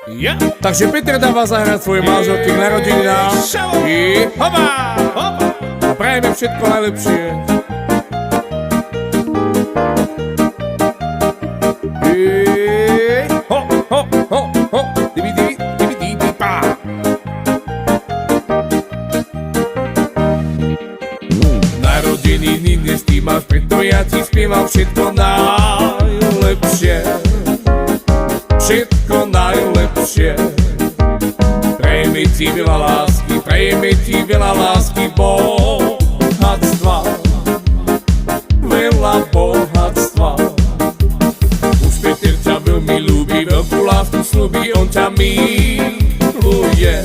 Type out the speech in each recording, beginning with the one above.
Takže Peter dáva zahrať svoje manželky k narodeninám i hopa, hopa. A prajeme všetko najlepšie. Ho, ho, ho, ho, divi, divi, divi, divi, pá. Narodeniny dnes ty máš, preto ja ti spievam všetko najlepšie. Všetko najlepšie. Prejme ti veľa lásky, prejme ti veľa lásky, bohatstva, veľa bohatstva. Už Peter ťa veľmi ľúbi, veľkú lásku slúbi, on ťa miluje,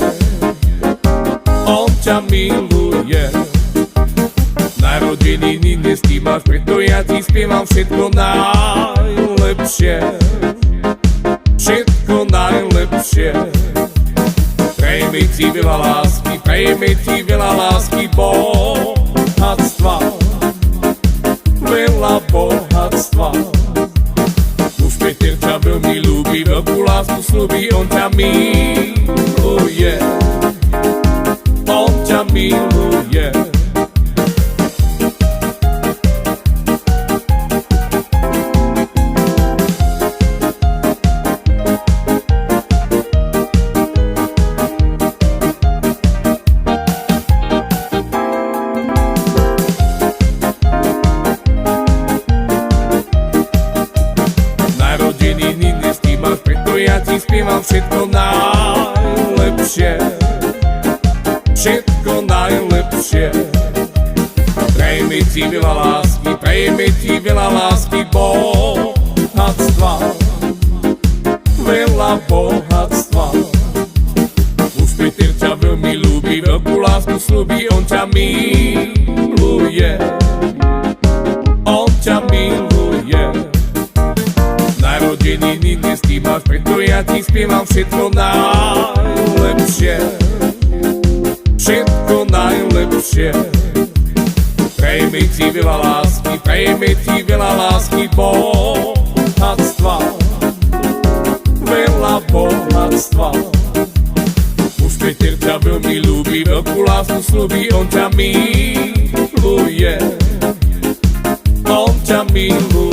on ťa miluje. Narodeniny dnes ty máš, preto ja ti spievam všetko najlepšie. Všetko najlepšie. Prejme ti veľa lásky, prejme ti veľa lásky, bohatstva, veľa bohatstva. Už Peter ťa veľmi ľúbi, veľkú lásku slúbi, on ťa miluje, on ťa miluje. Ja ti spievam všetko najlepšie, všetko najlepšie. Prejme ti veľa lásky, prejme ti veľa lásky, bohatstva, veľa bohatstva. Už Peter ťa veľmi ľúbi, veľkú lásku slúbi, on ťa miluje, on ťa miluje. Narodeniny dnes ty máš, preto ja ti spievam všetko najlepšie, všetko najlepšie. Prejme ti veľa lásky, prejme ti veľa lásky, bohatstva, veľa bohatstva. Už Peter ťa veľmi ľúbi, veľkú lásku slúbi, on ťa miluje, on ťa miluje.